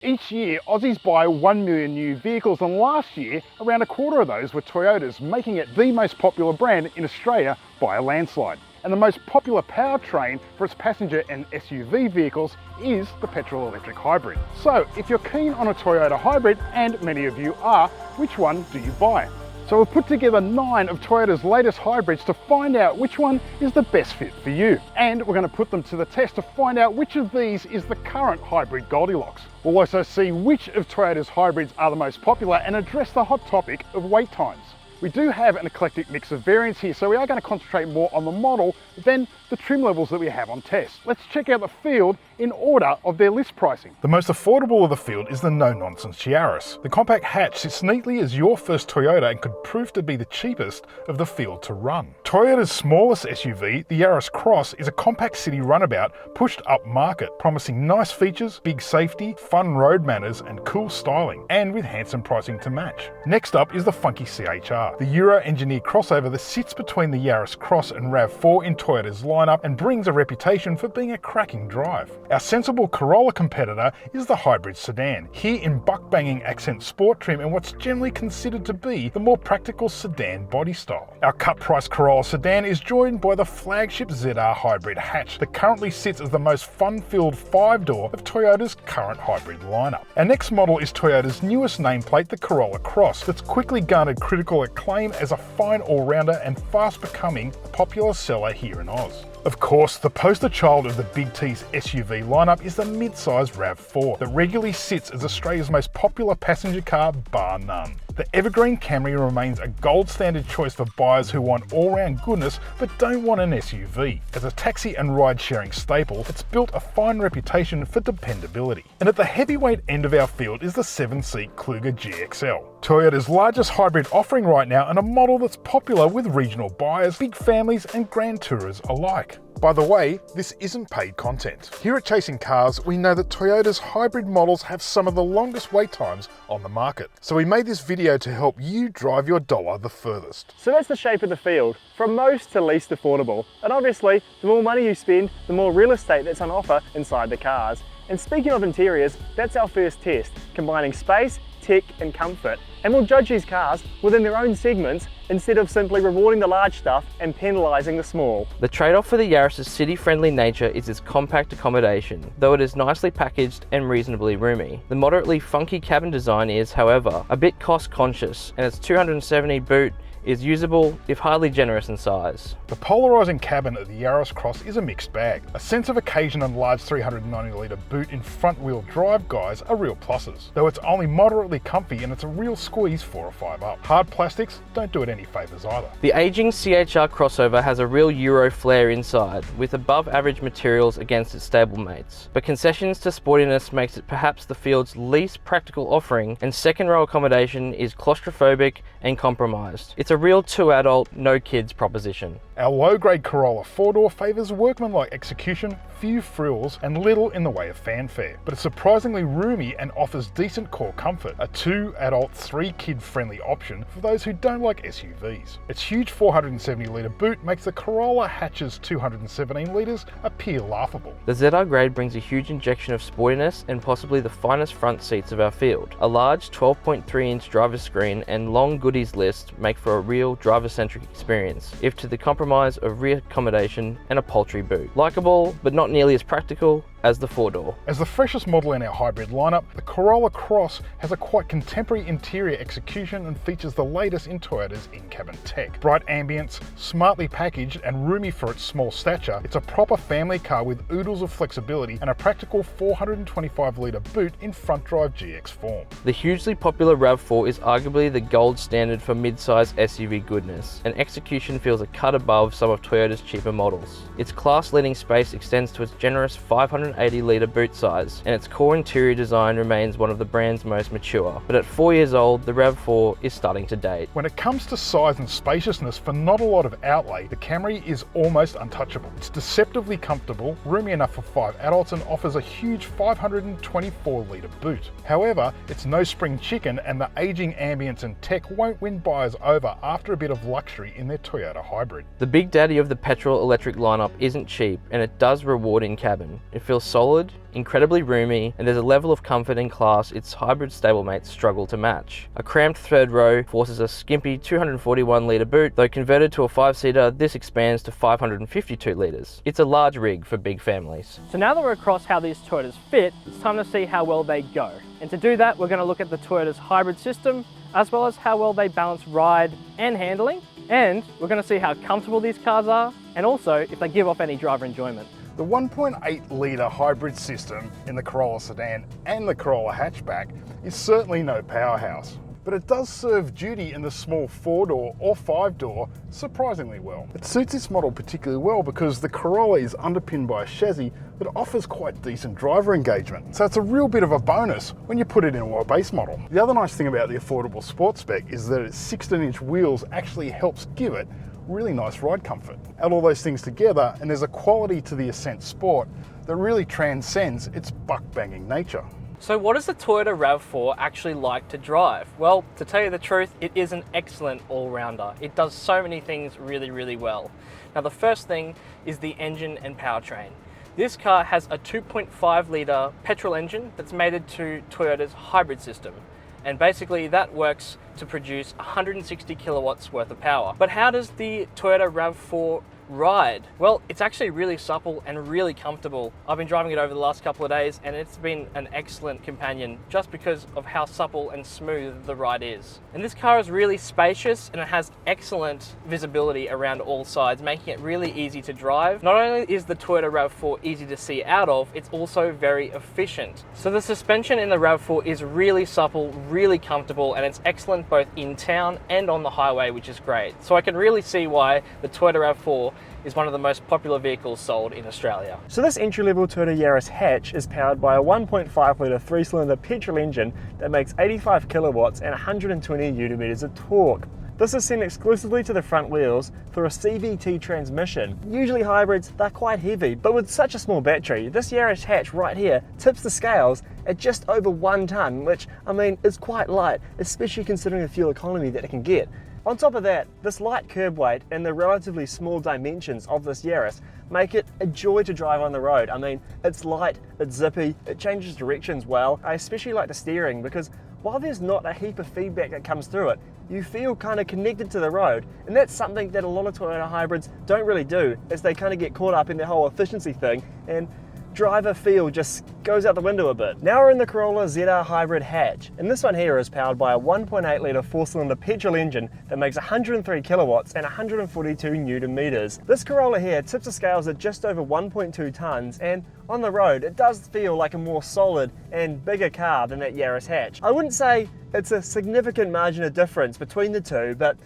Each year, Aussies buy 1 million new vehicles, and last year, around a quarter of those were Toyotas, making it the most popular brand in Australia by a landslide. And the most popular powertrain for its passenger and SUV vehicles is the petrol-electric hybrid. So, if you're keen on a Toyota hybrid, and many of you are, which one do you buy? So we've put together 9 of Toyota's latest hybrids to find out which one is the best fit for you. And we're going to put them to the test to find out which of these is the current hybrid Goldilocks. We'll also see which of Toyota's hybrids are the most popular and address the hot topic of wait times. We do have an eclectic mix of variants here, so we are going to concentrate more on the model than the trim levels that we have on test. Let's check out the field in order of their list pricing. The most affordable of the field is the no-nonsense Yaris. The compact hatch sits neatly as your first Toyota and could prove to be the cheapest of the field to run. Toyota's smallest SUV, the Yaris Cross, is a compact city runabout pushed up market, promising nice features, big safety, fun road manners and cool styling, and with handsome pricing to match. Next up is the funky CHR, the Euro-engineered crossover that sits between the Yaris Cross and RAV4 in Toyota's lineup and brings a reputation for being a cracking drive. Our sensible Corolla competitor is the Hybrid Sedan, here in buck-banging accent sport trim and what's generally considered to be the more practical sedan body style. Our cut-price Corolla Sedan is joined by the flagship ZR Hybrid Hatch that currently sits as the most fun-filled 5-door of Toyota's current hybrid lineup. Our next model is Toyota's newest nameplate, the Corolla Cross, that's quickly garnered critical acclaim as a fine all-rounder and fast becoming a popular seller here in Oz. Of course, the poster child of the Big T's SUV lineup is the mid-size RAV4 that regularly sits as Australia's most popular passenger car, bar none. The evergreen Camry remains a gold standard choice for buyers who want all-round goodness but don't want an SUV. As a taxi and ride-sharing staple, it's built a fine reputation for dependability. And at the heavyweight end of our field is the 7-seat Kluger GXL, Toyota's largest hybrid offering right now and a model that's popular with regional buyers, big families and grand tourers alike. By the way, this isn't paid content. Here at Chasing Cars, we know that Toyota's hybrid models have some of the longest wait times on the market. So we made this video to help you drive your dollar the furthest. So that's the shape of the field, from most to least affordable. And obviously, the more money you spend, the more real estate that's on offer inside the cars. And speaking of interiors, that's our first test, combining space, tech and comfort. And we'll judge these cars within their own segments instead of simply rewarding the large stuff and penalising the small. The trade-off for the Yaris' city-friendly nature is its compact accommodation, though it is nicely packaged and reasonably roomy. The moderately funky cabin design is, however, a bit cost-conscious, and its 270 boot is usable if hardly generous in size. The polarising cabin of the Yaris Cross is a mixed bag. A sense of occasion and large 390-litre boot in front-wheel drive guys are real pluses, though it's only moderately comfy and it's a real squeeze 4 or 5 up. Hard plastics don't do it any favours either. The ageing CHR crossover has a real Euro flair inside, with above average materials against its stablemates, but concessions to sportiness makes it perhaps the field's least practical offering, and second row accommodation is claustrophobic and compromised. It's a real 2-adult, no kids proposition. Our low-grade Corolla 4-door favours workmanlike execution, few frills and little in the way of fanfare, but it's surprisingly roomy and offers decent core comfort, a 2-adult, 3-kid friendly option for those who don't like SUVs. Its huge 470-litre boot makes the Corolla Hatch's 217 litres appear laughable. The ZR grade brings a huge injection of sportiness and possibly the finest front seats of our field. A large 12.3-inch driver's screen and long goodies list make for a real driver-centric experience, if to the compromise of rear accommodation and a paltry boot. Likeable, but not nearly as practical as the 4-door. As the freshest model in our hybrid lineup, the Corolla Cross has a quite contemporary interior execution and features the latest in Toyota's in-cabin tech. Bright ambience, smartly packaged and roomy for its small stature, it's a proper family car with oodles of flexibility and a practical 425-litre boot in front-drive GX form. The hugely popular RAV4 is arguably the gold standard for mid-size SUV goodness, and execution feels a cut above some of Toyota's cheaper models. Its class-leading space extends to its generous 580-litre boot size, and its core interior design remains one of the brand's most mature. But at 4 years old, the RAV4 is starting to date. When it comes to size and spaciousness for not a lot of outlay, the Camry is almost untouchable. It's deceptively comfortable, roomy enough for 5 adults, and offers a huge 524-litre boot. However, it's no spring chicken, and the aging ambience and tech won't win buyers over after a bit of luxury in their Toyota Hybrid. The big daddy of the petrol-electric lineup isn't cheap, and it does reward in cabin. It feels feels solid, incredibly roomy, and there's a level of comfort and class its hybrid stablemates struggle to match. A cramped third row forces a skimpy 241 litre boot, though converted to a 5-seater, this expands to 552 litres. It's a large rig for big families. So now that we're across how these Toyotas fit, it's time to see how well they go. And to do that, we're going to look at the Toyota's hybrid system, as well as how well they balance ride and handling. And we're going to see how comfortable these cars are, and also if they give off any driver enjoyment. The 1.8 litre hybrid system in the Corolla Sedan and the Corolla Hatchback is certainly no powerhouse, but it does serve duty in the small 4-door or 5-door surprisingly well. It suits this model particularly well because the Corolla is underpinned by a chassis that offers quite decent driver engagement, so it's a real bit of a bonus when you put it into a base model. The other nice thing about the affordable sports spec is that its 16-inch wheels actually helps give it really nice ride comfort. Add all those things together and there's a quality to the Ascent Sport that really transcends its buck-banging nature. So what does the Toyota RAV4 actually like to drive? Well, to tell you the truth, it is an excellent all-rounder. It does so many things really, really well. Now the first thing is the engine and powertrain. This car has a 2.5 litre petrol engine that's mated to Toyota's hybrid system. And basically that works to produce 160 kilowatts worth of power. But how does the Toyota RAV4 ride? Well, it's actually really supple and really comfortable. I've been driving it over the last couple of days and it's been an excellent companion just because of how supple and smooth the ride is. And this car is really spacious and it has excellent visibility around all sides, making it really easy to drive. Not only is the Toyota RAV4 easy to see out of, it's also very efficient. So the suspension in the RAV4 is really supple, really comfortable, and it's excellent both in town and on the highway, which is great. So I can really see why the Toyota RAV4 is one of the most popular vehicles sold in Australia. So this entry-level Toyota Yaris Hatch is powered by a 1.5 litre 3-cylinder petrol engine that makes 85 kilowatts and 120 Nm of torque. This is sent exclusively to the front wheels through a CVT transmission. Usually hybrids, they're quite heavy, but with such a small battery, this Yaris Hatch right here tips the scales at just over 1 tonne, which, I mean, is quite light, especially considering the fuel economy that it can get. On top of that, this light curb weight and the relatively small dimensions of this Yaris make it a joy to drive on the road. I mean, it's light, it's zippy, it changes directions well. I especially like the steering because while there's not a heap of feedback that comes through it, you feel kind of connected to the road, and that's something that a lot of Toyota hybrids don't really do, as they kind of get caught up in the whole efficiency thing, and driver feel just goes out the window a bit. Now we're in the Corolla Sedan Hybrid Hatch, and this one here is powered by a 1.8 litre 4-cylinder petrol engine that makes 103 kilowatts and 142 Newton meters. This Corolla here tips the scales at just over 1.2 tonnes, and on the road it does feel like a more solid and bigger car than that Yaris Hatch. I wouldn't say it's a significant margin of difference between the two, but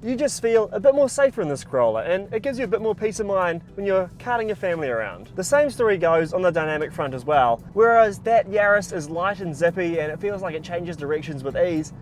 you just feel a bit more safer in this Corolla, and it gives you a bit more peace of mind when you're carting your family around. The same story goes on the dynamic front as well. Whereas that Yaris is light and zippy and it feels like it changes directions with ease,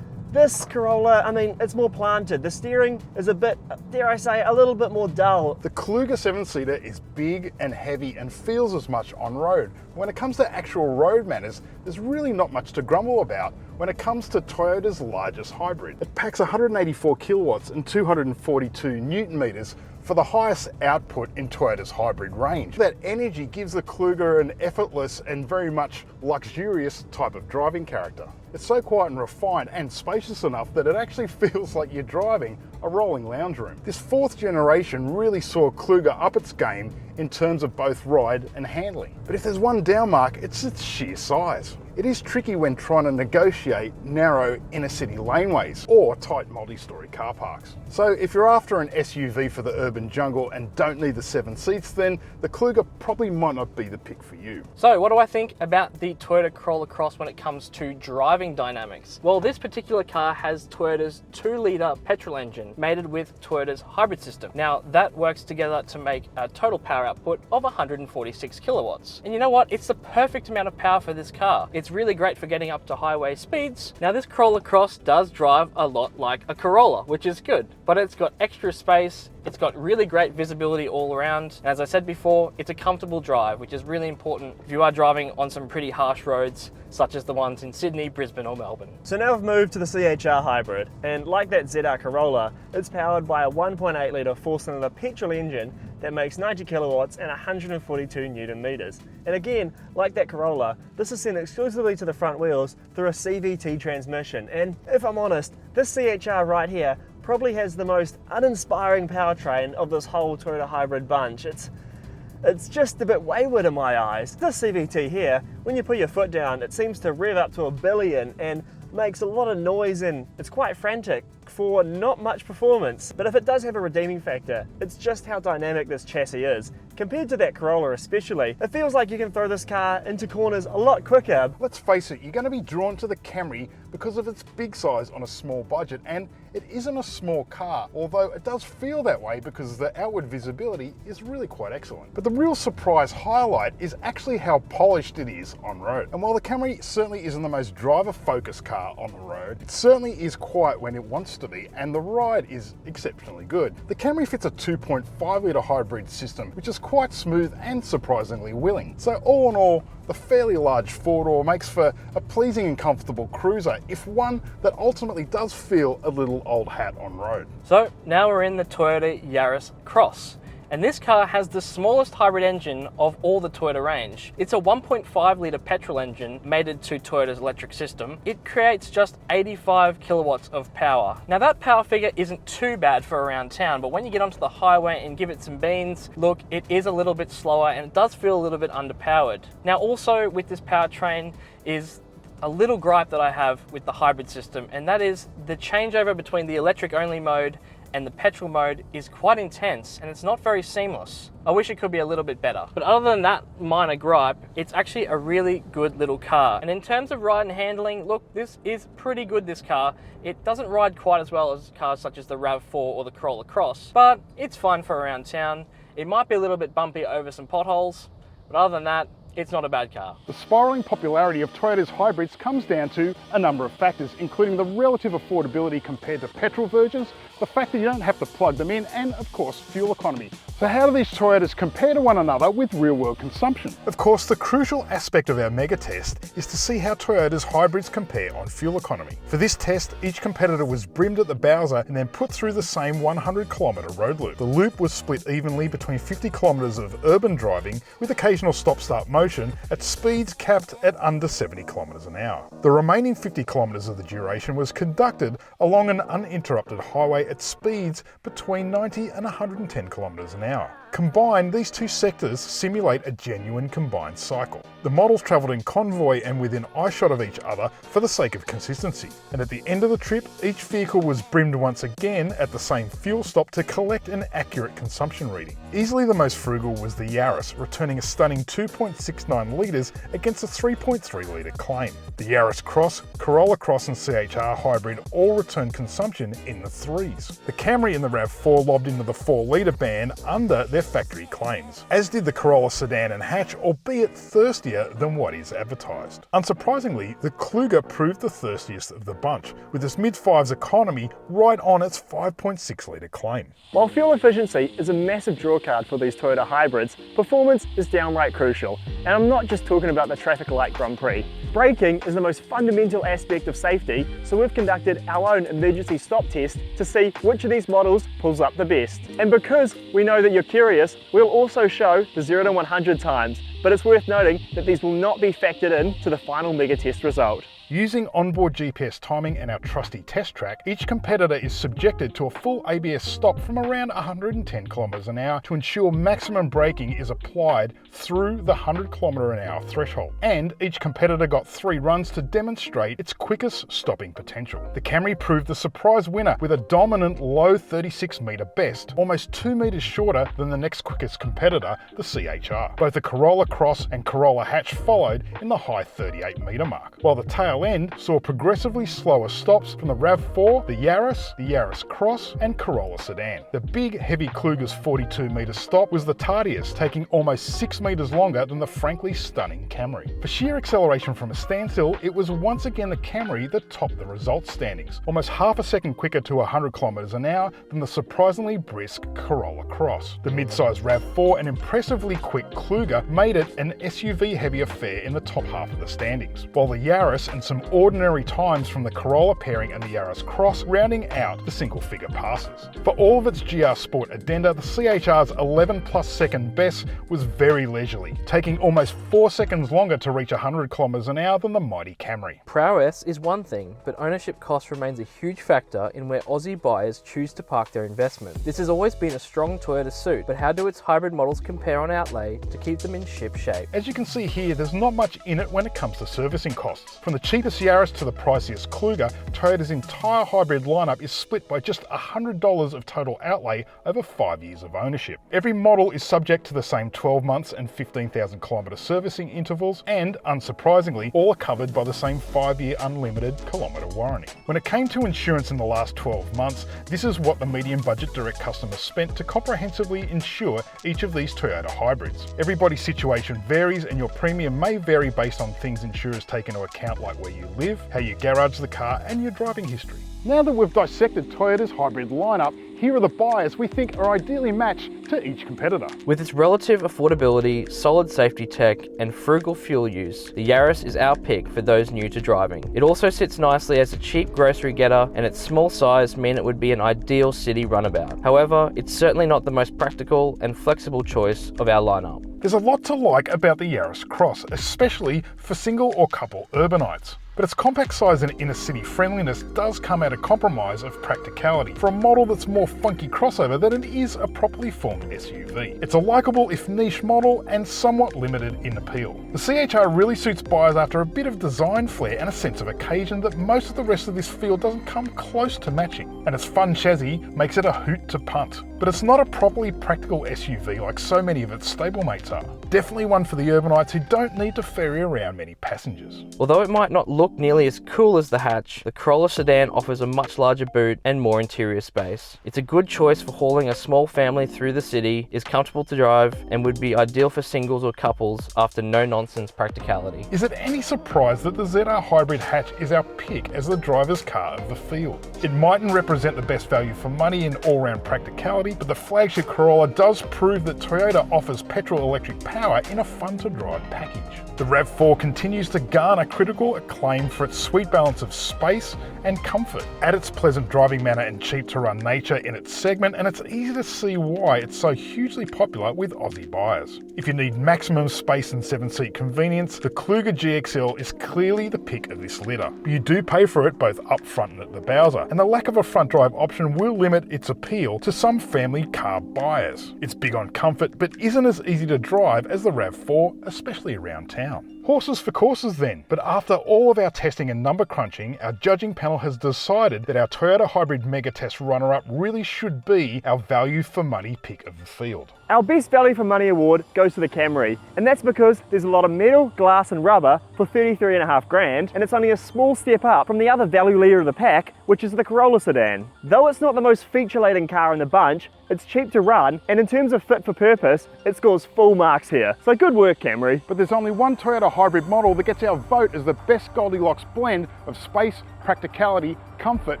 this Corolla, I mean, it's more planted. The steering is a bit, dare I say, a little bit more dull. The Kluger 7-seater is big and heavy and feels as much on road. When it comes to actual road manners, there's really not much to grumble about when it comes to Toyota's largest hybrid. It packs 184 kilowatts and 242 Newton meters for the highest output in Toyota's hybrid range. That energy gives the Kluger an effortless and very much luxurious type of driving character. It's so quiet and refined and spacious enough that it actually feels like you're driving a rolling lounge room. This 4th generation really saw Kluger up its game in terms of both ride and handling. But if there's one down mark, it's its sheer size. It is tricky when trying to negotiate narrow inner city laneways or tight multi-storey car parks. So if you're after an SUV for the urban jungle and don't need the 7 seats, then the Kluger probably might not be the pick for you. So what do I think about the Toyota Corolla Cross when it comes to driving dynamics? Well, this particular car has Toyota's 2-litre petrol engine mated with Toyota's hybrid system. Now that works together to make a total power output of 146 kilowatts. And you know what? It's the perfect amount of power for this car. It's really great for getting up to highway speeds. Now this Corolla Cross does drive a lot like a Corolla, which is good, but it's got extra space It's got really great visibility all around. And as I said before, it's a comfortable drive, which is really important if you are driving on some pretty harsh roads, such as the ones in Sydney, Brisbane or Melbourne. So now I've moved to the CHR Hybrid, and like that ZR Corolla, it's powered by a 1.8 litre 4-cylinder petrol engine that makes 90 kilowatts and 142 Newton meters. And again, like that Corolla, this is sent exclusively to the front wheels through a CVT transmission. And if I'm honest, this CHR right here probably has the most uninspiring powertrain of this whole Toyota Hybrid bunch. It's just a bit wayward in my eyes. This CVT here, when you put your foot down, it seems to rev up to 1 billion and makes a lot of noise, and it's quite frantic for not much performance. But if it does have a redeeming factor, it's just how dynamic this chassis is. Compared to that Corolla especially, it feels like you can throw this car into corners a lot quicker. Let's face it, you're going to be drawn to the Camry because of its big size on a small budget, and it isn't a small car, although it does feel that way because the outward visibility is really quite excellent. But the real surprise highlight is actually how polished it is on road. And while the Camry certainly isn't the most driver-focused car on the road, it certainly is quiet when it wants to be, and the ride is exceptionally good. The Camry fits a 2.5 litre hybrid system, which is quite smooth and surprisingly willing. So all in all, the fairly large four-door makes for a pleasing and comfortable cruiser, if one that ultimately does feel a little old hat on road. So now we're in the Toyota Yaris Cross. And this car has the smallest hybrid engine of all the Toyota range. It's a 1.5 litre petrol engine mated to Toyota's electric system. It creates just 85 kilowatts of power. Now that power figure isn't too bad for around town, but when you get onto the highway and give it some beans, look, it is a little bit slower and it does feel a little bit underpowered. Now also with this powertrain is a little gripe that I have with the hybrid system, and that is the changeover between the electric only mode and the petrol mode is quite intense and it's not very seamless. I wish it could be a little bit better. But other than that minor gripe, it's actually a really good little car. And in terms of ride and handling, look, this is pretty good, this car. It doesn't ride quite as well as cars such as the RAV4 or the Corolla Cross, but it's fine for around town. It might be a little bit bumpy over some potholes, but other than that, it's not a bad car. The spiralling popularity of Toyota's hybrids comes down to a number of factors, including the relative affordability compared to petrol versions, the fact that you don't have to plug them in, and of course, fuel economy. So how do these Toyotas compare to one another with real-world consumption? Of course, the crucial aspect of our mega test is to see how Toyota's hybrids compare on fuel economy. For this test, each competitor was brimmed at the Bowser and then put through the same 100-kilometre road loop. The loop was split evenly between 50 kilometres of urban driving with occasional stop-start motion at speeds capped at under 70 kilometres an hour. The remaining 50 kilometres of the duration was conducted along an uninterrupted highway at speeds between 90 and 110 kilometres an hour. Combined, these two sectors simulate a genuine combined cycle. The models travelled in convoy and within eyeshot of each other for the sake of consistency. And at the end of the trip, each vehicle was brimmed once again at the same fuel stop to collect an accurate consumption reading. Easily the most frugal was the Yaris, returning a stunning 2.69 litres against a 3.3 litre claim. The Yaris Cross, Corolla Cross and CHR Hybrid all returned consumption in the 3s. The Camry and the RAV4 lobbed into the 4 litre band under their factory claims, as did the Corolla Sedan and Hatch, albeit thirstier than what is advertised. Unsurprisingly, the Kluger proved the thirstiest of the bunch, with its mid-5s economy right on its 5.6 litre claim. While fuel efficiency is a massive drawcard for these Toyota hybrids, performance is downright crucial. And I'm not just talking about the traffic light Grand Prix. Braking is the most fundamental aspect of safety, so we've conducted our own emergency stop test to see which of these models pulls up the best. And because we know that you're curious, we'll also show the 0 to 100 times, but it's worth noting that these will not be factored in to the final mega test result. Using onboard GPS timing and our trusty test track, each competitor is subjected to a full ABS stop from around 110 kilometres an hour to ensure maximum braking is applied through the 100 kilometre an hour threshold. And each competitor got 3 runs to demonstrate its quickest stopping potential. The Camry proved the surprise winner with a dominant low 36 metre best, almost 2 metres shorter than the next quickest competitor, the CHR. Both the Corolla Cross and Corolla Hatch followed in the high 38 metre mark, while the tail tail end saw progressively slower stops from the RAV4, the Yaris Cross, and Corolla Sedan. The big, heavy Kluger's 42-metre stop was the tardiest, taking almost 6 metres longer than the frankly stunning Camry. For sheer acceleration from a standstill, it was once again the Camry that topped the results standings, almost half a second quicker to 100 km an hour than the surprisingly brisk Corolla Cross. The mid-size RAV4 and impressively quick Kluger made it an SUV-heavy affair in the top half of the standings, while the Yaris and some ordinary times from the Corolla pairing and the Yaris Cross rounding out the single-figure passes. For all of its GR Sport addenda, the CHR's 11+ second best was very leisurely, taking almost 4 seconds longer to reach 100 km an hour than the mighty Camry. Prowess is one thing, but ownership cost remains a huge factor in where Aussie buyers choose to park their investment. This has always been a strong Toyota suit, but how do its hybrid models compare on outlay to keep them in ship shape? As you can see here, there's not much in it when it comes to servicing costs. From the cheapest Yaris to the priciest Kluger, Toyota's entire hybrid lineup is split by just $100 of total outlay over 5 years of ownership. Every model is subject to the same 12 months and 15,000 kilometre servicing intervals, and unsurprisingly, all are covered by the same 5-year unlimited kilometre warranty. When it came to insurance in the last 12 months, this is what the medium budget direct customers spent to comprehensively insure each of these Toyota hybrids. Everybody's situation varies, and your premium may vary based on things insurers take into account, like where you live, how you garage the car, and your driving history. Now that we've dissected Toyota's hybrid lineup, here are the buyers we think are ideally matched to each competitor. With its relative affordability, solid safety tech, and frugal fuel use, the Yaris is our pick for those new to driving. It also sits nicely as a cheap grocery getter, and its small size mean it would be an ideal city runabout. However, it's certainly not the most practical and flexible choice of our lineup. There's a lot to like about the Yaris Cross, especially for single or couple urbanites. But its compact size and inner city friendliness does come at a compromise of practicality for a model that's more funky crossover than it is a properly formed SUV. It's a likeable if niche model and somewhat limited in appeal. The CHR really suits buyers after a bit of design flair and a sense of occasion that most of the rest of this field doesn't come close to matching. And its fun chassis makes it a hoot to punt. But it's not a properly practical SUV like so many of its stablemates are. Definitely one for the urbanites who don't need to ferry around many passengers. Although it might not look nearly as cool as the Hatch, the Corolla Sedan offers a much larger boot and more interior space. It's a good choice for hauling a small family through the city, is comfortable to drive, and would be ideal for singles or couples after no-nonsense practicality. Is it any surprise that the ZR Hybrid Hatch is our pick as the driver's car of the field? It mightn't represent the best value for money in all-round practicality, but the flagship Corolla does prove that Toyota offers petrol-electric power in a fun-to-drive package. The RAV4 continues to garner critical acclaim for its sweet balance of space and comfort. Add its pleasant driving manner and cheap-to-run nature in its segment, and it's easy to see why it's so hugely popular with Aussie buyers. If you need maximum space and 7-seat convenience, the Kluger GXL is clearly the pick of this litter. But you do pay for it both up front and at the Bowser, and the lack of a front drive option will limit its appeal to some family car buyers. It's big on comfort, but isn't as easy to drive as the RAV4, especially around town. Horses for courses then. But after all of our testing and number crunching, our judging panel has decided that our Toyota Hybrid Megatest runner-up really should be our value for money pick of the field. Our best value for money award goes to the Camry, and that's because there's a lot of metal, glass and rubber for $33.5 grand, and it's only a small step up from the other value leader of the pack, which is the Corolla Sedan. Though it's not the most feature-laden car in the bunch, it's cheap to run, and in terms of fit for purpose, it scores full marks here. So good work, Camry. But there's only one Toyota hybrid model that gets our vote as the best Goldilocks blend of space, practicality, comfort,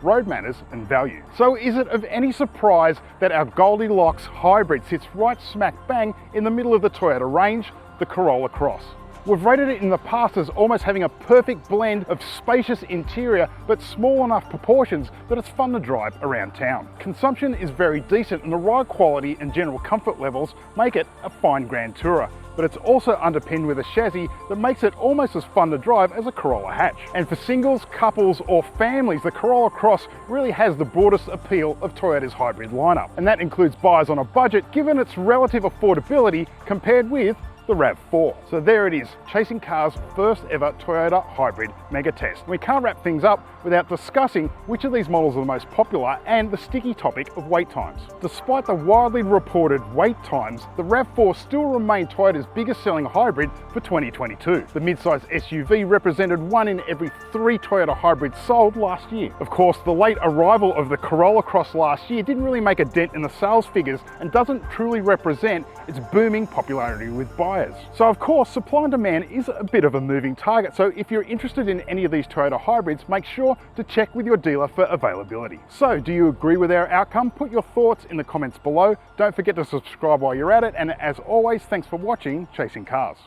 road manners and value. So is it of any surprise that our Goldilocks hybrid sits right smack bang in the middle of the Toyota range, the Corolla Cross? We've rated it in the past as almost having a perfect blend of spacious interior but small enough proportions that it's fun to drive around town. Consumption is very decent and the ride quality and general comfort levels make it a fine Grand Tourer, but it's also underpinned with a chassis that makes it almost as fun to drive as a Corolla Hatch. And for singles, couples or families, the Corolla Cross really has the broadest appeal of Toyota's hybrid lineup. And that includes buyers on a budget given its relative affordability compared with the RAV4. So there it is, Chasing Cars' first ever Toyota Hybrid Megatest. We can't wrap things up without discussing which of these models are the most popular and the sticky topic of wait times. Despite the widely reported wait times, the RAV4 still remained Toyota's biggest selling hybrid for 2022. The midsize SUV represented 1 in every 3 Toyota hybrids sold last year. Of course, the late arrival of the Corolla Cross last year didn't really make a dent in the sales figures and doesn't truly represent its booming popularity with buyers. So of course, supply and demand is a bit of a moving target, so if you're interested in any of these Toyota hybrids, make sure to check with your dealer for availability. So do you agree with our outcome? Put your thoughts in the comments below. Don't forget to subscribe while you're at it, and as always, thanks for watching Chasing Cars.